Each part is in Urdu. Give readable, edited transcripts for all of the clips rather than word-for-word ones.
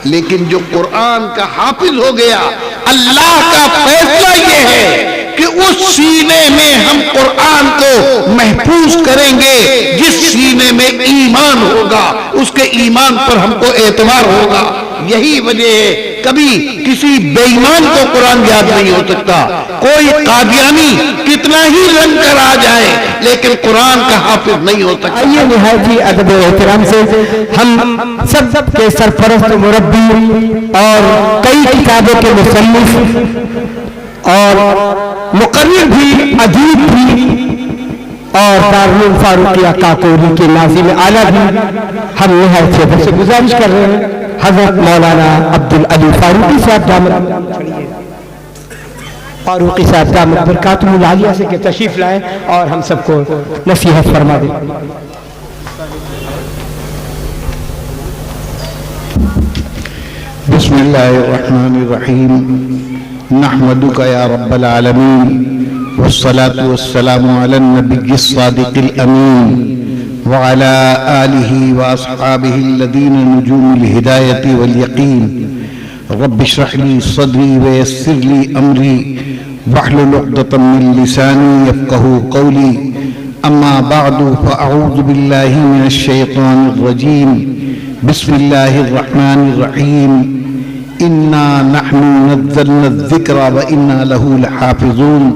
لیکن جو قرآن کا حافظ ہو گیا، اللہ کا فیصلہ یہ ہے کہ اس سینے میں ہم قرآن کو محفوظ کریں گے جس سینے میں ایمان ہوگا، اس کے ایمان پر ہم کو اعتبار ہوگا۔ یہی وجہ ہے کبھی کسی بے ایمان کو قرآن یاد نہیں ہو سکتا۔ کوئی قادیانی کتنا ہی رنگ کر آ جائے لیکن قرآن کا حافظ نہیں ہو سکتا۔ آئیے نہایت ہی ادب و احترام سے ہم سب کے سرپرست مربی اور کئی کتابوں کے مصنف اور مقرر بھی، ادیب بھی، اور دارالعلوم فاروقیہ کاکوری کے ناظم اعلیٰ بھی، ہم نہایت سے گزارش کر رہے ہیں حضرت مولانا عبدالعلی فاروقی صاحب دامت برکاتہ العالیہ سے کہ تشریف لائیں اور ہم سب کو نصیحت فرما دیں۔ بسم اللہ الرحمن الرحیم، نحمدک یا رب العالمین، والصلاة والسلام علی النبی الصادق الامین، وعلى آلہ واصحابہ الذین نجوم الہدایة والیقین۔ رب اشرح لی صدری ویسر لی امری واحلل عقدۃ من لسانی یفقہوا قولی، اما بعد فاعوذ باللہ من الشیطان الرجیم، بسم اللہ الرحمن الرحیم، انا نحن نزلنا الذکر وانا له لحافظون،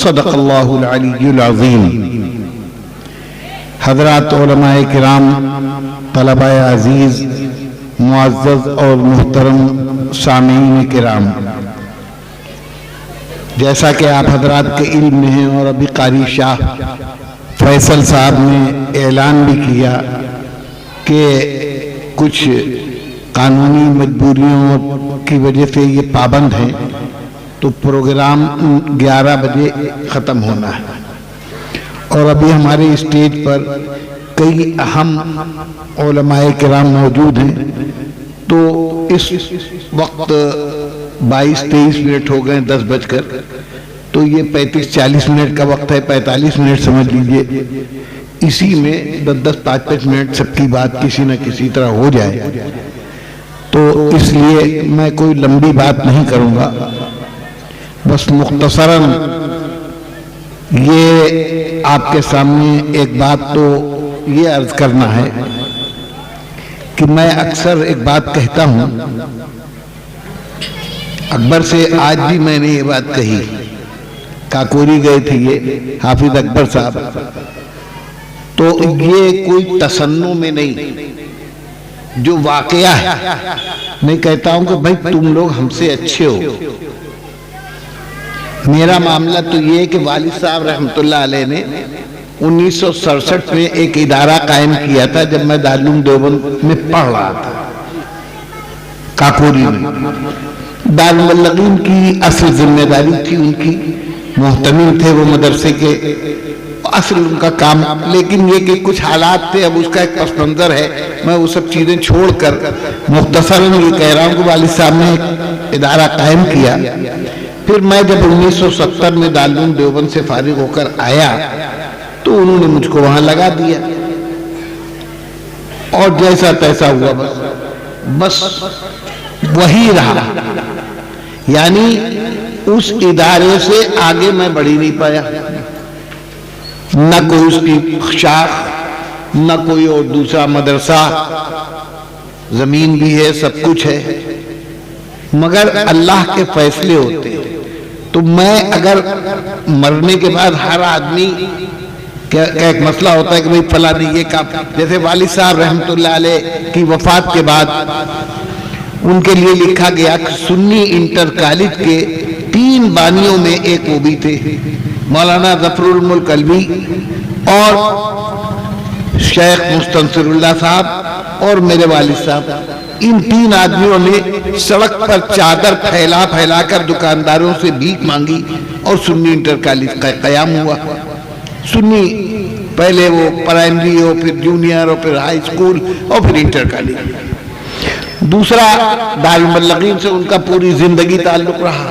صدق اللہ العلی العظیم۔ حضرات علماء کرام، طلباء عزیز، معزز اور محترم سامعین کرام، جیسا کہ آپ حضرات کے علم میں ہیں اور ابھی قاری شاہ فیصل صاحب نے اعلان بھی کیا کہ کچھ قانونی مجبوریوں کی وجہ سے یہ پابند ہیں، تو پروگرام 11 بجے ختم ہونا ہے، اور ابھی ہمارے اسٹیج پر کئی اہم علماء کرام موجود ہیں، تو اس وقت 22-23 منٹ ہو گئے 10 بج کر، تو یہ 35-40 منٹ کا وقت ہے، 45 منٹ سمجھ لیجئے، اسی میں 10-10 5-5 منٹ سب کی بات کسی نہ کسی طرح ہو جائے، تو اس لیے میں کوئی لمبی بات نہیں کروں گا، بس مختصراً یہ آپ کے سامنے ایک بات تو یہ عرض کرنا ہے کہ میں اکثر ایک بات کہتا ہوں، اکبر سے آج بھی میں نے یہ بات کہی، کاکوری گئے تھے یہ حافظ اکبر صاحب، تو یہ کوئی تصنع میں نہیں، جو واقعہ ہے، میں کہتا ہوں کہ بھائی تم لوگ ہم سے اچھے ہو۔ میرا معاملہ تو یہ ہے کہ والد صاحب رحمت اللہ علیہ نے 1967 میں ایک ادارہ قائم کیا تھا جب میں دارالعلوم دیوبند میں پڑھ رہا تھا، کاکوری میں۔ دارالمبلغین کی اصل ذمہ داری تھی ان کی، محتمل تھے وہ مدرسے کے، اصل ان کا کام، لیکن یہ کہ کچھ حالات تھے، اب اس کا ایک پس منظر ہے، میں وہ سب چیزیں چھوڑ کر مختصراً یہ کہہ رہا ہوں کہ والد صاحب نے ایک ادارہ قائم کیا۔ پھر میں جب 1970 میں دارالعلوم دیوبند سے فارغ ہو کر آیا تو انہوں نے مجھ کو وہاں لگا دیا، اور جیسا تیسا ہوا بس وہی رہا، یعنی اس ادارے سے آگے میں بڑھی نہیں پایا، نہ کوئی اس کی شاخ، نہ کوئی اور دوسرا مدرسہ، زمین بھی ہے، سب کچھ ہے، مگر اللہ کے فیصلے ہوتے ہیں۔ تو میں اگر مرنے کے بعد ہر آدمی کا ایک مسئلہ ہوتا ہے کہ بھئی فلاں نے یہ کام، جیسے والد صاحب رحمت اللہ علیہ کی وفات کے بعد ان کے لیے لکھا گیا کہ سنی انٹر کالج کے 3 بانیوں میں ایک وہ بھی تھے، مولانا ظفر الملک الوی اور شیخ مستنصر اللہ صاحب اور میرے والد صاحب۔ ان 3 آدمیوں نے سڑک پر چادر پھیلا پھیلا کر دکانداروں سے بھیک مانگی اور سنی انٹر کالج کا قیام ہوا۔ سنی پہلے وہ پرائمری ہو، پھر جونیئر ہو، پھر ہائی اسکول اور پھر انٹر کالج۔ دوسرا دارالمبلغین سے ان کا پوری زندگی تعلق رہا۔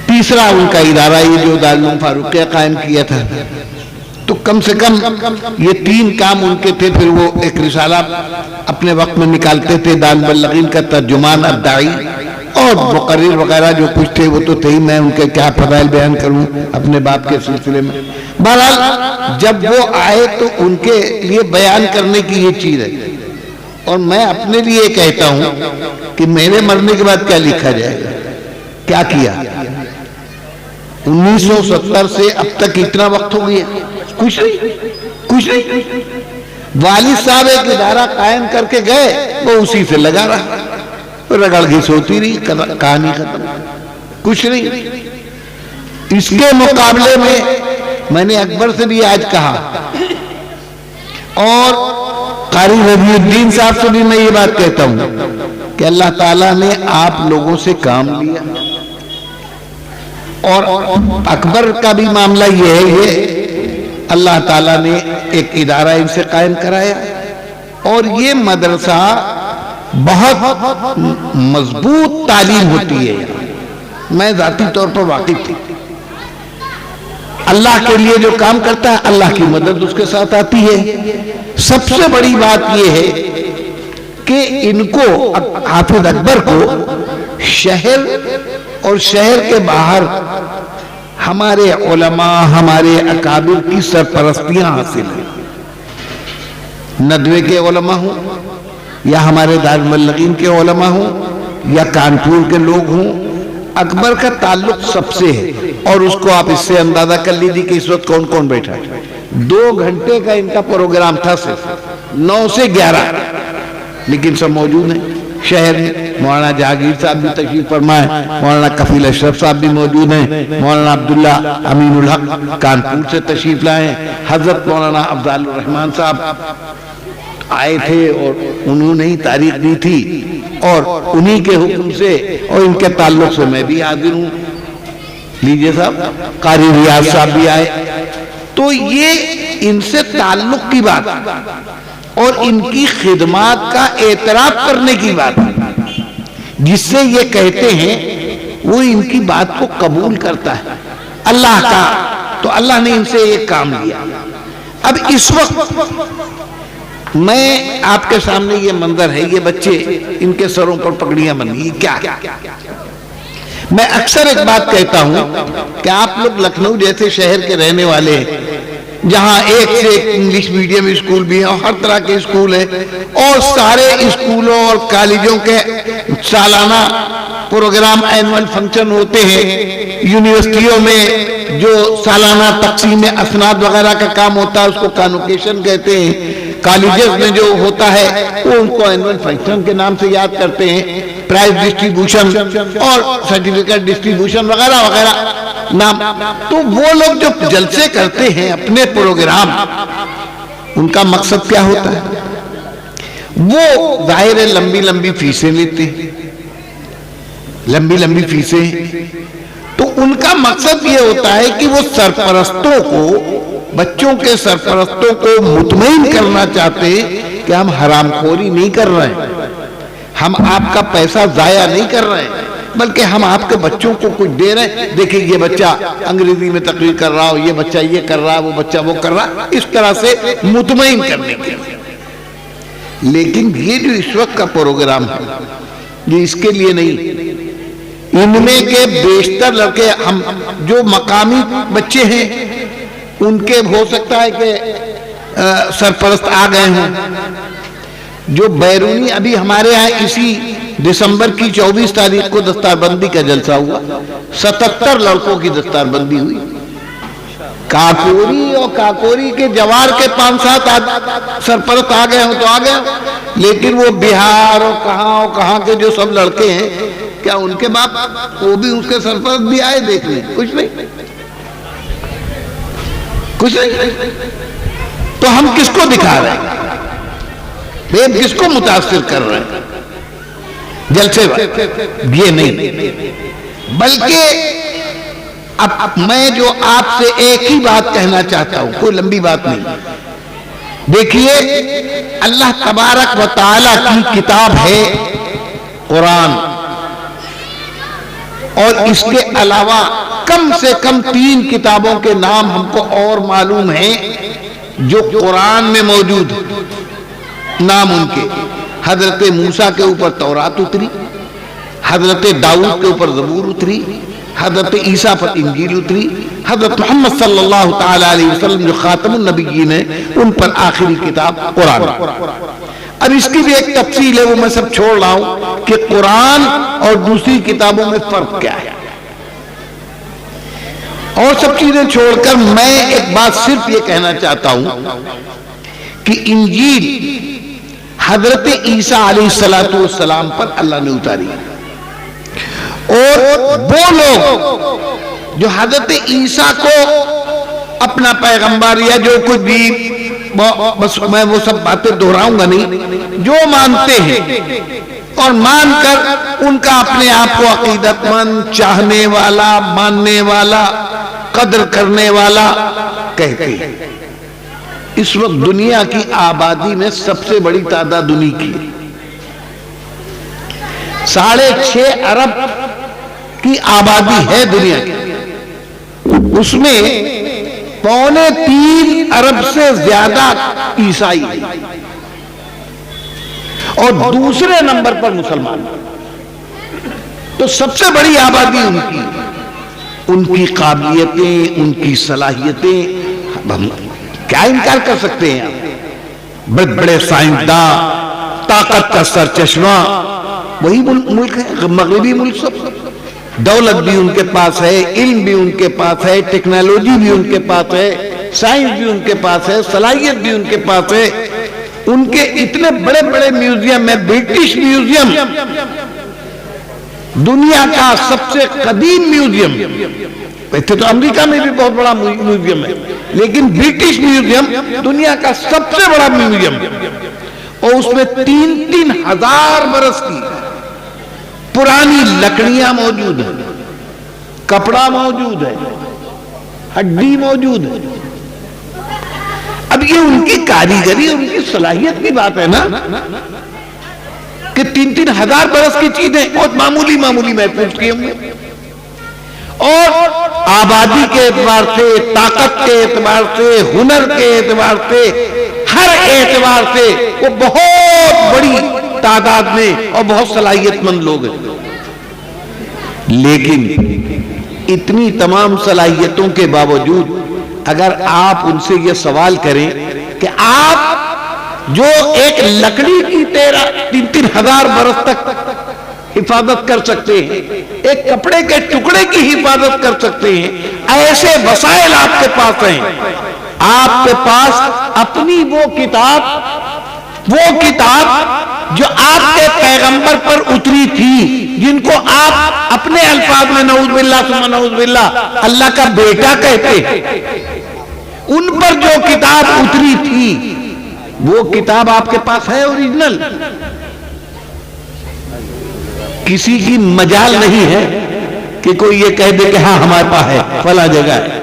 تیسرا ان کا ادارہ یہ جو دارالعلوم فاروقیہ قائم کیا تھا، تو کم سے کم یہ 3 کام ان کے تھے. پھر وہ ایک رسالہ اپنے وقت میں نکالتے تھے، دار المبلغین کا ترجمان الداعی، اور مقرر وغیرہ جو کچھ تھے وہ تو تھے ہی. میں ان کے کیا فضائل بیان کروں اپنے باپ کے سلسلے میں. بہرحال جب وہ آئے تو ان کے لیے بیان کرنے کی یہ چیز ہے. اور میں اپنے لیے کہتا ہوں کہ میرے مرنے کے بعد کیا لکھا جائے گا، کیا کیا. 1970 سے اب تک اتنا وقت ہو گیا، کچھ نہیں. والد صاحب ایک ادارہ قائم کر کے گئے، وہ اسی سے لگا رہا، رگڑ گھس ہوتی رہی، کہانی ختم، کچھ نہیں. اس کے مقابلے میں نے اکبر سے بھی آج کہا، اور قاری رضی الدین صاحب سے بھی میں یہ بات کہتا ہوں کہ اللہ تعالیٰ نے آپ لوگوں سے کام لیا. اور اکبر کا بھی معاملہ یہ ہے، یہ اللہ تعالیٰ نے ایک ادارہ ان سے قائم کرایا، اور یہ مدرسہ بہت مضبوط تعلیم ہوتی ہے. میں ذاتی طور پر واقف تھی. اللہ کے لیے جو کام کرتا ہے اللہ کی مدد اس کے ساتھ آتی ہے. سب سے بڑی بات یہ ہے کہ ان کو، حافظ اکبر کو، شہر اور شہر کے باہر ہمارے علماء، ہمارے اکابر کی سرپرستیاں حاصل ہیں. ندوے کے علماء ہوں، یا ہمارے دار المبلغین کے علماء ہوں، یا کانپور کے لوگ ہوں، اکبر کا تعلق سب سے ہے. اور اس کو آپ اس سے اندازہ کر لیجیے کہ اس وقت کون کون بیٹھا ہے. 2 گھنٹے کا ان کا پروگرام تھا، صرف 9 سے 11، لیکن سب موجود ہیں شہر میں. مولانا جہانگیر صاحب بھی تشریف فرمائے، مولانا کفیل اشرف صاحب بھی موجود ہیں، مولانا عبداللہ امین الحق کانپور سے تشریف لائے، حضرت مولانا افضال الرحمان صاحب آئے تھے اور انہوں نے ہی تاریخ دی تھی، اور انہی کے حکم سے اور ان کے تعلق سے میں بھی حاضر ہوں. لیجئے صاحب، قاری ریاض صاحب بھی آئے. تو یہ ان سے تعلق کی بات اور ان کی خدمات کا اعتراف کرنے کی بات، جس سے یہ کہتے ہیں وہ ان کی بات کو قبول کرتا ہے. اللہ کا تو اللہ نے ان سے ایک کام لیا. اب اس وقت میں آپ کے سامنے یہ منظر ہے، یہ بچے ان کے سروں پر پگڑیاں بندھی، کیا؟ میں اکثر ایک بات کہتا ہوں کہ آپ لوگ لکھنؤ جیسے شہر کے رہنے والے ہیں، جہاں ایک سے ایک انگلش میڈیم اسکول بھی ہیں اور ہر طرح کے اسکول ہیں، اور سارے اسکولوں اور کالجوں کے سالانہ پروگرام، اینول فنکشن ہوتے ہیں. یونیورسٹیوں میں جو سالانہ تقسیم اسناد وغیرہ کا کام ہوتا ہے اس کو کانوکیشن کہتے ہیں. کالجز میں جو ہوتا ہے وہ ان کو اینول فنکشن کے نام سے یاد کرتے ہیں، پرائز ڈسٹریبیوشن اور سرٹیفکیٹ ڈسٹریبیوشن وغیرہ وغیرہ نام. تو وہ لوگ جو جلسے کرتے ہیں اپنے پروگرام، ان کا مقصد کیا ہوتا ہے؟ وہ ظاہر ہے لمبی لمبی فیسیں لیتے ہیں، لمبی لمبی فیسیں. تو ان کا مقصد یہ ہوتا ہے کہ وہ سرپرستوں کو، بچوں کے سرپرستوں کو مطمئن کرنا چاہتے ہیں کہ ہم حرام خوری نہیں کر رہے ہیں، ہم آپ کا پیسہ ضائع نہیں کر رہے ہیں، بلکہ ہم آپ کے بچوں کو کچھ دے رہے ہیں. دیکھیں یہ بچہ انگریزی میں تقریر کر رہا ہو، یہ بچہ یہ کر رہا، وہ بچہ وہ کر رہا، اس طرح سے مطمئن کرنے کے لیے. لیکن یہ جو اس وقت کا پروگرام ہے یہ اس کے لیے نہیں. ان میں کے بیشتر لڑکے، ہم جو مقامی بچے ہیں ان کے ہو سکتا ہے کہ سرپرست آ گئے ہوں. جو بیرونی، ابھی ہمارے ہاں اسی دسمبر کی 24 تاریخ کو دستار بندی کا جلسہ ہوا، 77 لڑکوں کی دستار بندی ہوئی. کاکوری اور کاکوری کے جوار کے 5-7 سرپرست آ گئے ہوں تو آ گئے ہوں، لیکن وہ بہار اور کہاں کے جو سب لڑکے ہیں، کیا ان کے باپ وہ بھی اس کے سرپرست بھی آئے دیکھنے؟ کچھ نہیں. تو ہم کس کو دکھا رہے ہیں؟ کس کو متاثر کر رہے ہیں؟ جلسے یہ نہیں، بلکہ اب میں جو آپ سے ایک ہی بات کہنا چاہتا ہوں، کوئی لمبی بات نہیں. دیکھیے، اللہ تبارک و تعالی کی کتاب ہے قرآن، اور اس کے علاوہ کم سے کم 3 کتابوں کے نام ہم کو اور معلوم ہیں جو قرآن میں موجود ہیں. نام ان کے: حضرت موسیٰ کے اوپر تورات اتری، حضرت داؤد کے اوپر زبور اتری، حضرت عیسیٰ پر انجیل اتری، حضرت محمد صلی اللہ تعالی علیہ وسلم جو خاتم النبیین ہیں ان پر آخری کتاب قرآن. اب اس کی بھی ایک تفصیل ہے، وہ میں سب چھوڑ رہا ہوں کہ قرآن اور دوسری کتابوں میں فرق کیا ہے. اور سب چیزیں چھوڑ کر میں ایک بات صرف یہ کہنا چاہتا ہوں کہ انجیل حضرت عیسیٰ علیہ السلام پر اللہ نے اتاری، اور وہ لوگ جو حضرت عیسیٰ کو اپنا پیغمبر یا جو کچھ بھی، بس میں وہ سب باتیں دہراؤں گا نہیں، جو مانتے ہیں اور مان کر ان کا اپنے آپ کو عقیدت مند، چاہنے والا، ماننے والا، قدر کرنے والا کہتے ہیں. اس وقت دنیا کی آبادی میں سب سے بڑی تعداد انہی کی ہے. 6.5 ارب کی آبادی ہے دنیا کی، اس میں 2.25 ارب سے زیادہ عیسائی ہیں اور دوسرے نمبر پر مسلمان. تو سب سے بڑی آبادی ان کی، ان کی قابلیتیں، ان کی صلاحیتیں ہم کیا انکار کر سکتے ہیں. بڑے بڑے سائنسداں، طاقت کا سرچشمہ وہی ملک ہے، مغربی ملک. سب دولت بھی ان کے پاس ہے، علم بھی ان کے پاس ہے، ٹیکنالوجی بھی ان کے پاس ہے، سائنس بھی ان کے پاس ہے، صلاحیت بھی ان کے پاس ہے. ان کے اتنے بڑے بڑے میوزیم ہے. برٹش میوزیم دنیا کا سب سے قدیم میوزیم، ویسے تو امریکہ میں بھی بہت بڑا میوزیم ہے، لیکن برٹش میوزیم دنیا کا سب سے بڑا میوزیم، اور اس میں 3-3 ہزار برس کی پرانی لکڑیاں موجود ہیں، کپڑا موجود ہے، ہڈی موجود ہے. اب یہ ان کی کاریگری، ان کی صلاحیت کی بات ہے نا، کہ 3-3 ہزار برس کی چیزیں بہت معمولی محفوظ کی ہوں گے. اور آبادی کے اعتبار سے، طاقت کے اعتبار سے، ہنر کے اعتبار سے، ہر اعتبار سے وہ بہت بڑی تعداد میں اور بہت صلاحیت مند لوگ ہیں. لیکن اتنی تمام صلاحیتوں کے باوجود اگر آپ ان سے یہ سوال کریں کہ آپ جو ایک لکڑی کی 3-3 ہزار برس تک حفاظت کر سکتے ہیں، ایک کپڑے کے ٹکڑے کی حفاظت کر سکتے ہیں، ایسے وسائل آپ کے پاس ہیں. آپ کے پاس اپنی وہ کتاب جو آپ کے پیغمبر پر اتری تھی، جن کو آپ اپنے الفاظ میں نعوذ باللہ ثم نعوذ باللہ اللہ کا بیٹا کہتے ہیں، ان پر جو کتاب اتری تھی وہ کتاب آپ کے پاس ہے اوریجنل. کسی کی مجال نہیں ہے کہ کوئی یہ کہہ دے کہ ہاں ہمارے پاس ہے، فلاں جگہ ہے.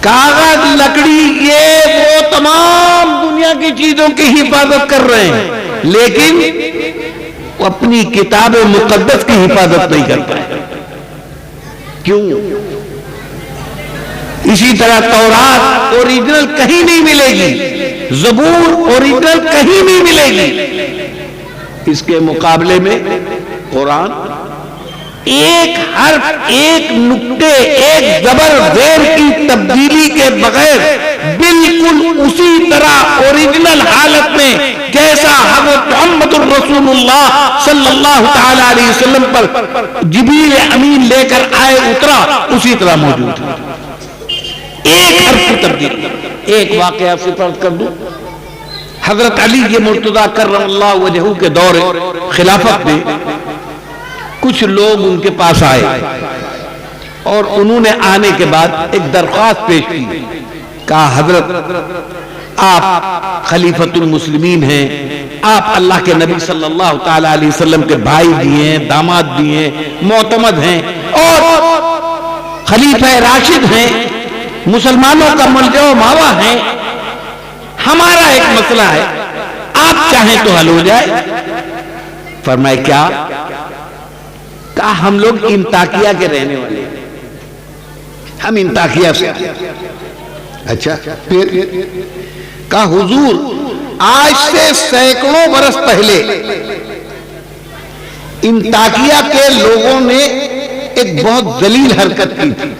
کاغذ، لکڑی، یہ وہ تمام دنیا کی چیزوں کی حفاظت کر رہے ہیں، لیکن وہ اپنی کتاب مقدس کی حفاظت نہیں کر پائے. کیوں؟ اسی طرح تورات اوریجنل کہیں نہیں ملے گی، زبور اوریجنل کہیں نہیں ملے گی. اس کے مقابلے میں قرآن ایک حرف، ایک نقطے، ایک زبر زیر کی تبدیلی کے بغیر بالکل اسی طرح اوریجنل حالت میں جیسا حضرت محمد الرسول اللہ صلی اللہ تعالی علیہ وسلم پر جبریل امین لے کر آئے اترا، اسی طرح موجود ہے. ایک حرف کی تبدیلی. ایک واقعہ سے فرض کر دوں، حضرت علی مرتضیٰ کرم اللہ وجہہ کے دور خلافت میں کچھ لوگ ان کے پاس آئے اور انہوں نے آنے کے بعد ایک درخواست پیش کی. کہا حضرت آپ خلیفۃ المسلمین ہیں، آپ اللہ کے نبی صلی اللہ تعالی علیہ وسلم کے بھائی بھی ہیں، داماد بھی ہیں، معتمد ہیں اور خلیفہ راشد ہیں، مسلمانوں کا ملجا و ماوا ہیں. ہمارا ایک مسئلہ ہے، آپ چاہیں تو حل ہو جائے. فرمائے کیا؟ کہا ہم لوگ انطاکیہ کے رہنے والے ہیں، ہم انطاکیہ سے آئے۔ اچھا، پھر کہا حضور آج سے سینکڑوں برس پہلے انطاکیہ کے لوگوں نے ایک بہت ذلیل حرکت کی تھی،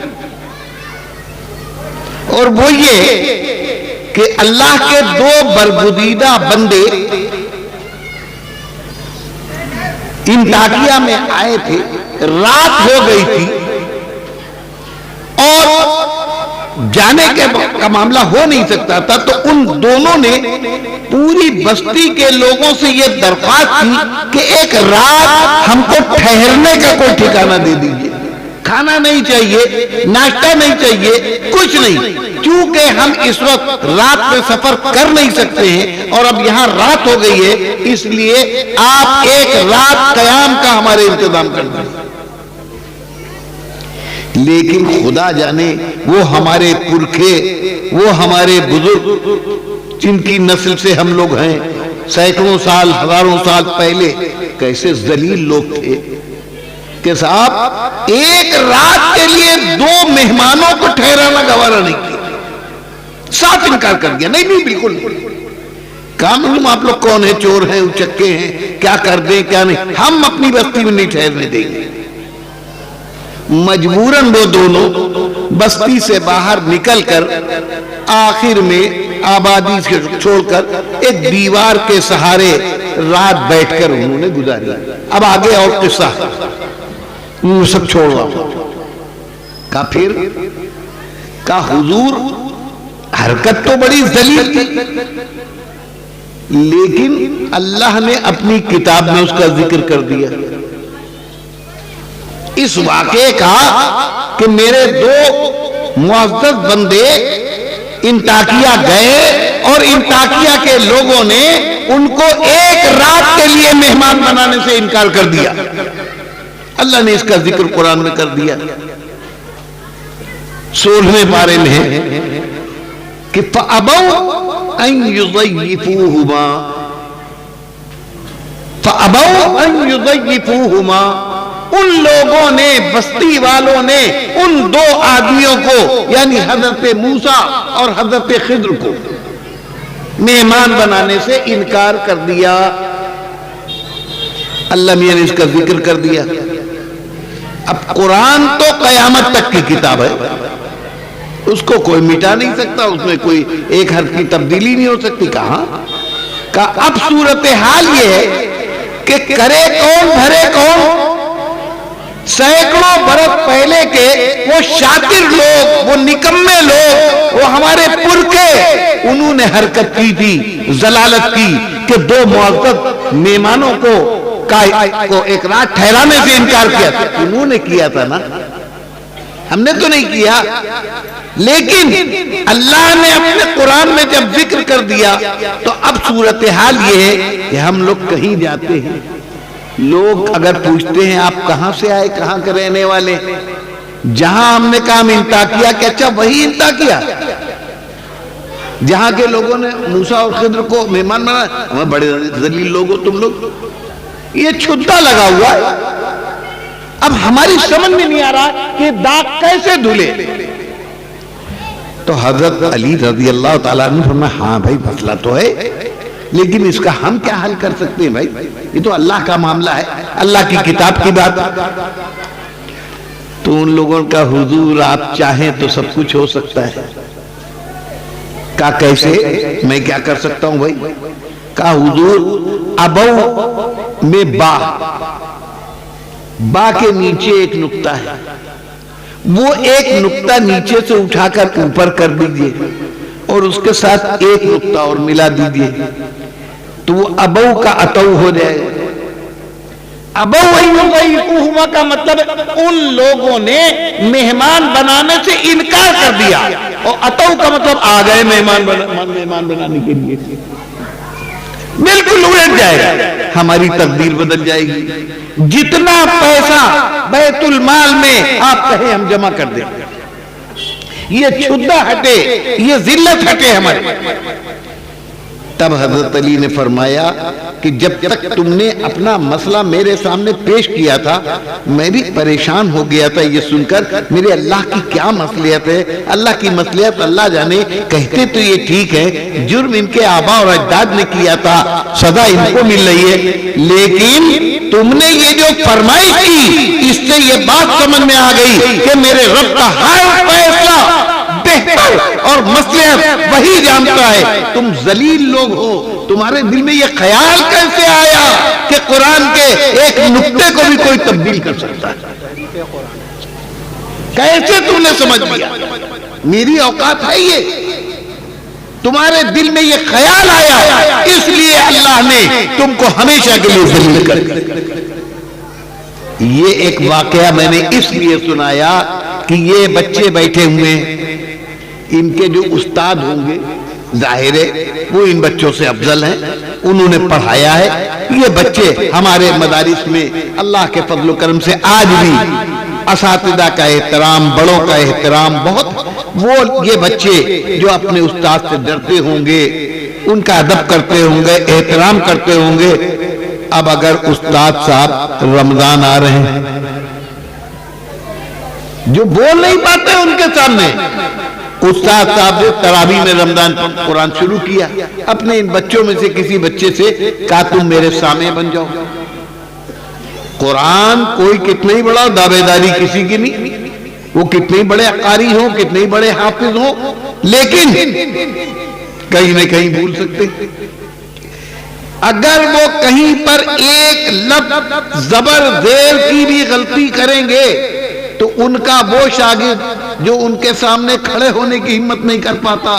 اور وہ یہ کہ اللہ کے دو برگزیدہ بندے انطاکیہ میں آئے تھے، رات ہو گئی تھی اور جانے کا معاملہ ہو نہیں سکتا تھا، تو ان دونوں نے پوری بستی کے لوگوں سے یہ درخواست کی کہ ایک رات ہم کو ٹھہرنے کا کوئی ٹھکانہ دے دیجئے، کھانا نہیں چاہیے، ناشتہ نہیں چاہیے، کچھ نہیں، کیونکہ ہم اس وقت رات میں سفر کر نہیں سکتے ہیں اور اب یہاں رات ہو گئی ہے، اس لیے آپ ایک رات قیام کا ہمارے انتظام کر دیں۔ لیکن خدا جانے وہ ہمارے پرکھے، وہ ہمارے بزرگ جن کی نسل سے ہم لوگ ہیں، سینکڑوں سال ہزاروں سال پہلے کیسے ذلیل لوگ تھے کہ صاحب ایک رات کے لیے دو مہمانوں کو ٹھہرانا گوارا نہیں کیا، صاف انکار کر دیا، نہیں بالکل نہیں، کہا معلوم آپ لوگ کون ہیں، چور ہیں، اچکے ہیں، کیا کر دیں کیا نہیں، ہم اپنی بستی میں نہیں ٹھہرنے دیں گے۔ مجبوراً وہ دونوں بستی سے باہر نکل کر آخر میں آبادی سے چھوڑ کر ایک دیوار کے سہارے رات بیٹھ کر انہوں نے گزاری۔ اب آگے اور قصہ وہ سب چھوڑ رہا، کہا پھر کہا حضور حرکت تو بڑی ذلیل تھی، لیکن اللہ نے اپنی کتاب میں اس کا ذکر کر دیا۔ اس واقعے کا کہ میرے دو معزز بندے انطاکیہ گئے اور انطاکیہ کے لوگوں نے ان کو ایک رات کے لیے مہمان بنانے سے انکار کر دیا، اللہ نے اس کا ذکر قرآن میں کر دیا۔ 16ویں پارے میں ہے کہ فَأَبَوْا أَن يُضَيِّفُوهُمَا فَأَبَوْا أَن يُضَيِّفُوهُمَا، ان لوگوں نے، بستی والوں نے ان دو آدمیوں کو یعنی حضرت موسیٰ اور حضرت خضر کو مہمان بنانے سے انکار کر دیا۔ اللہ میاں نے اس کا ذکر کر دیا۔ اب قرآن تو قیامت تک کی کتاب ہے، اس کو کوئی مٹا نہیں سکتا، اس میں کوئی ایک حرف کی تبدیلی نہیں ہو سکتی۔ کہاں اب صورتحال یہ ہے کہ کرے کون بھرے کون، سینکڑوں برس پہلے کے وہ شاطر لوگ، وہ نکمے لوگ، وہ ہمارے پرکھے، انہوں نے حرکت کی تھی، ضلالت کی کہ دو معزز مہمانوں کو ایک رات ٹھہرانے سے انکار کیا تھا۔ انہوں نے کیا تھا نا، ہم نے تو نہیں کیا، لیکن اللہ نے اپنے قرآن میں جب ذکر کر دیا تو اب صورتحال یہ ہے کہ ہم لوگ کہیں جاتے ہیں، لوگ اگر پوچھتے ہیں آپ کہاں سے آئے، کہاں کے رہنے والے، جہاں ہم نے کام انطاکیہ کہ اچھا وہی انطاکیہ جہاں کے لوگوں نے موسیٰ اور خضر کو مہمان بنا، ہمیں بڑے ذلیل لوگ ہو تم لوگ، یہ چھتا لگا ہوا ہے۔ اب ہماری سمجھ میں نہیں آ رہا کہ داغ کیسے دھلے۔ تو حضرت علی رضی اللہ تعالیٰ عنہ فرمایا ہاں بھائی مسئلہ تو ہے، لیکن اس کا ہم کیا حل کر سکتے ہیں بھائی، یہ تو اللہ کا معاملہ ہے، اللہ کی کتاب کی بات۔ تو ان لوگوں کا حضور آپ چاہیں تو سب کچھ ہو سکتا ہے۔ کہا کیسے، میں کیا کر سکتا ہوں بھائی؟ کہا حضور ابو میں با کے نیچے ایک نقطہ ہے، وہ ایک نقطہ نیچے سے اٹھا کر اوپر کر دیجئے اور اس کے ساتھ ایک نقطہ اور ملا دیجئے تو وہ ابو کا اتو ہو جائے گا۔ ابو ایوہما کا مطلب ان لوگوں نے مہمان بنانے سے انکار کر دیا، اور اتو کا مطلب آ گئے مہمان بنانے کے لیے، بالکل الٹ جائے گا، ہماری تقدیر بدل جائے گی۔ جتنا پیسہ بیت المال میں آپ کہیں ہم جمع کر دیں، یہ چھدہ ہٹے، یہ ذلت ہٹے ہمارے۔ تب حضرت علی نے فرمایا کہ جب تک تم نے اپنا مسئلہ میرے سامنے پیش کیا تھا میں بھی پریشان ہو گیا تھا یہ سن کر میرے اللہ کی کیا مصلحت ہے. اللہ کی مصلحت اللہ جانے. کہتے تو یہ ٹھیک ہے جرم ان کے آبا اور اجداد نے کیا تھا سزا ان کو مل رہی ہے, لیکن تم نے یہ جو فرمائش کی اس سے یہ بات سمجھ میں آ گئی کہ میرے رب کا ہر فیصلہ بہتر اور مصلحت وہی جانتا ہے. تم ذلیل لوگ ہو, تمہارے دل میں یہ خیال کیسے آیا کہ قرآن کے ایک نقطے کو بھی کوئی تبدیل کر سکتا ہے؟ کیسے تم نے سمجھ لیا؟ میری اوقات ہے یہ؟ تمہارے دل میں یہ خیال آیا, اس لیے اللہ نے تم کو ہمیشہ کے لیے ذلیل کر دیا. یہ ایک واقعہ میں نے اس لیے سنایا کہ یہ بچے بیٹھے ہوئے ان کے جو استاد ہوں گے ظاہر ہے وہ ان بچوں سے افضل ہیں, انہوں نے پڑھایا ہے. یہ بچے ہمارے مدارس میں اللہ کے فضل و کرم سے آج بھی اساتذہ کا احترام, بڑوں کا احترام بہت. وہ یہ بچے جو اپنے استاد سے ڈرتے ہوں گے, ان کا ادب کرتے ہوں گے, احترام کرتے ہوں گے. اب اگر استاد صاحب رمضان آ رہے ہیں جو بول نہیں پاتے ان کے سامنے, استاد صاحب نے تراویح میں رمضان قرآن شروع کیا, اپنے ان بچوں میں سے کسی بچے سے کہا تم میرے سامنے بن جاؤ. قرآن کوئی کتنا ہی بڑا دعوے داری کسی کی نہیں, وہ کتنے ہی بڑے قاری ہوں, کتنے ہی بڑے حافظ ہوں, لیکن کہیں نہ کہیں بھول سکتے. اگر وہ کہیں پر ایک لفظ زبر زیر کی بھی غلطی کریں گے تو ان کا وہ شاگرد جو ان کے سامنے کھڑے ہونے کی ہمت نہیں کر پاتا,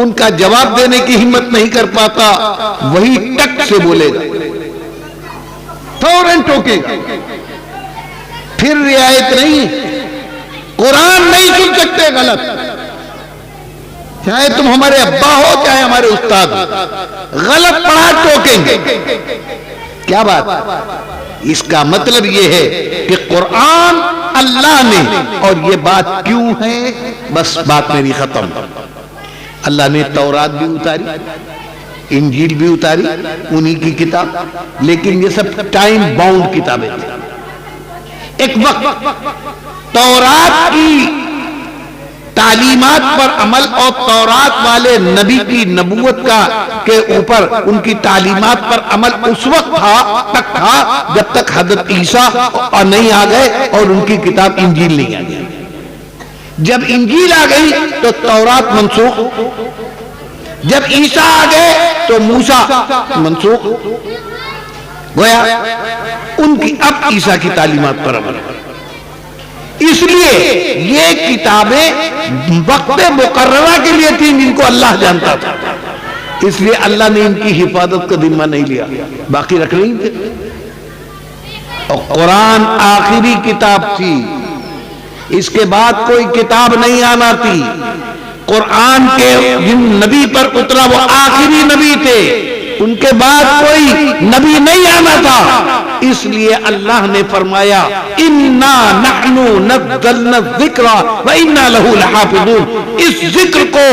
ان کا جواب دینے کی ہمت نہیں کر پاتا, وہی ٹک سے بولے گا, فوراً ٹوکے گا. پھر رعایت نہیں, قرآن نہیں سن سکتے غلط, چاہے تم ہمارے ابا ہو چاہے ہمارے استاد ہو, غلط پڑھا ٹوکیں گے. کیا بات؟ اس کا مطلب یہ ہے کہ قرآن اللہ نے, اور یہ بات کیوں ہے, بس بات میری ختم. اللہ نے تورات بھی اتاری, انجیل بھی اتاری, انہی کی کتاب, لیکن یہ سب ٹائم باؤنڈ کتابیں تھیں. ایک وقت تورات کی تعلیمات پر عمل اور تورات والے نبی کی نبوت کے اوپر ان کی تعلیمات پر عمل اس وقت تک تھا جب تک حضرت عیسیٰ نہیں آ گئے اور ان کی کتاب انجیل نہیں آ گئی. جب انجیل آ گئی تو تورات منسوخ, جب عیسیٰ آ گئے تو موسیٰ منسوخ گویا ان کی اب عیسیٰ کی تعلیمات پر عمل. اس لیے یہ کتابیں وقت مقررہ کے لیے تھیں جن کو اللہ جانتا تھا, اس لیے اللہ نے ان کی حفاظت کا ذمہ نہیں لیا, باقی رکھ نہیں تھے. اور قرآن آخری کتاب تھی, اس کے بعد کوئی کتاب نہیں آنا تھی. قرآن کے جن نبی پر اترا وہ آخری نبی تھے, ان کے بعد کوئی نبی نہیں آنا تھا. اس لیے اللہ نے فرمایا اِنَّا نَحْنُ نَزَّلْنَا الذِّكْرَ وَإِنَّا لَهُ لَحَافِظُونَ. اس ذکر کو,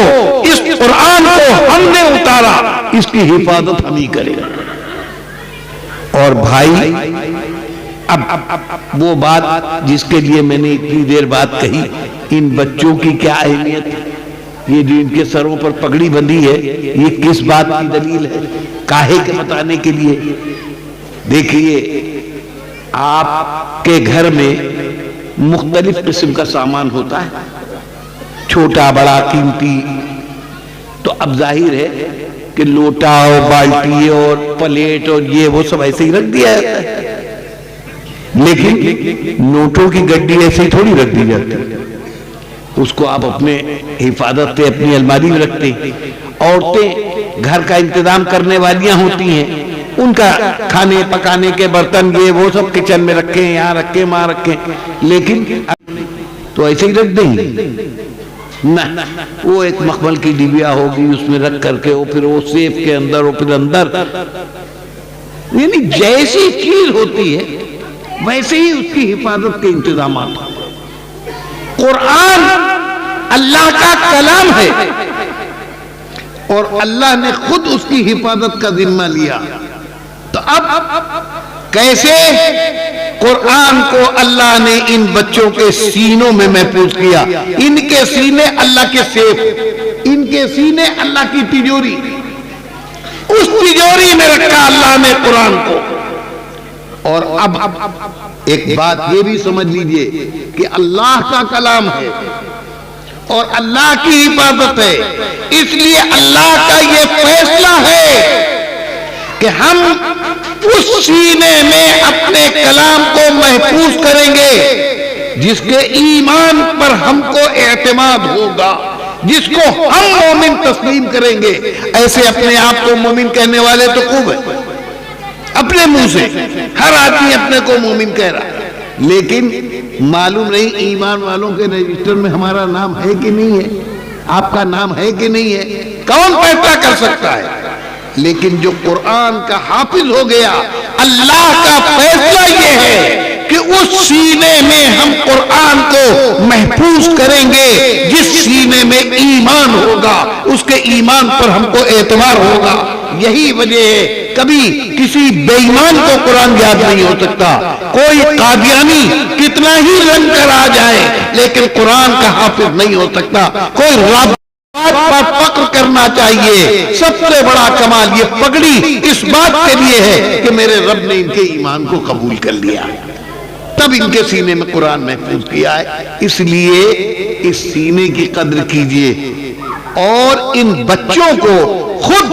اس قرآن کو ہم نے اتارا, اس کی حفاظت ہم ہی کریں. اور بھائی اب وہ بات جس کے لیے میں نے اتنی دیر بات کہی, ان بچوں کی کیا اہمیت ہے, یہ جو ان کے سروں پر پگڑی بندھی ہے یہ کس بات کی دلیل ہے, کاہے کے بتانے کے لیے. دیکھیے آپ کے گھر میں مختلف قسم کا سامان ہوتا ہے, چھوٹا بڑا قیمتی. تو اب ظاہر ہے کہ لوٹا اور بالٹی اور پلیٹ اور یہ وہ سب ایسے ہی رکھ دیا جاتا ہے, لیکن نوٹوں کی گڈی ایسے ہی تھوڑی رکھ دی جاتی ہے. اس کو آپ اپنے حفاظت سے اپنی الماری میں رکھتے ہیں. عورتیں گھر کا انتظام کرنے والیاں ہوتی ہیں, ان کا کھانے پکانے کے برتن یہ وہ سب کچن میں رکھیں, یہاں رکھیں, وہاں رکھیں, لیکن تو ایسے ہی رکھ دیں گے نہ, وہ ایک مخمل کی ڈبیا ہوگی اس میں رکھ کر کے, پھر وہ سیف کے اندر, اور پھر اندر, یعنی جیسی چیز ہوتی ہے ویسے ہی اس کی حفاظت کے انتظامات. قرآن اللہ کا کلام ہے اور اللہ نے خود اس کی حفاظت کا ذمہ لیا. تو تو اب کیسے قرآن کو اللہ نے ان بچوں کے سینوں میں محفوظ کیا؟ ان کے سینے اللہ کے سیف، ان کے سینے اللہ کی تجوری، اس تجوری میں رکھا اللہ نے قرآن کو۔ اور اب ایک بات یہ بھی سمجھ لیجئے کہ اللہ کا کلام ہے اور اللہ کی حفاظت ہے، اس لیے اللہ کا یہ فیصلہ ہے کہ ہم اس سینے میں اپنے کلام کو محفوظ کریں گے جس کے ایمان پر ہم کو اعتماد ہوگا، جس کو ہم مومن تسلیم کریں گے۔ ایسے اپنے آپ کو مومن کہنے والے تو خوب ہیں، اپنے منہ سے ہر آدمی اپنے کو مومن کہہ رہا ہے، لیکن معلوم نہیں ایمان والوں کے رجسٹر میں ہمارا نام ہے کہ نہیں ہے، آپ کا نام ہے کہ نہیں ہے، کون فیصلہ کر سکتا ہے؟ لیکن جو قرآن کا حافظ ہو گیا، اللہ کا فیصلہ یہ ہے کہ اس سینے میں ہم قرآن کو محفوظ کریں گے جس سینے میں ایمان ہوگا، اس کے ایمان پر ہم کو اعتبار ہوگا۔ یہی وجہ ہے کبھی کسی بے ایمان کو قرآن یاد نہیں ہو سکتا، کوئی قادیانی کتنا ہی رنگ کر آ جائے لیکن قرآن کا حافظ نہیں ہو سکتا۔ کوئی رب پر فخر کرنا چاہیے، سب سے بڑا کمال یہ پگڑی اس بات کے لیے ہے کہ میرے رب نے ان کے ایمان کو قبول کر لیا، تب ان کے سینے میں قرآن محفوظ کیا ہے۔ اس لیے اس سینے کی قدر کیجئے اور ان بچوں کو خود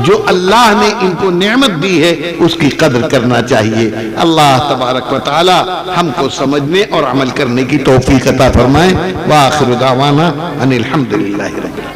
جو اللہ نے ان کو نعمت دی ہے اس کی قدر کرنا چاہیے۔ اللہ تبارک و تعالی ہم کو سمجھنے اور عمل کرنے کی توفیق عطا فرمائے۔ وآخر دعوانا ان الحمدللہ رب العالمین۔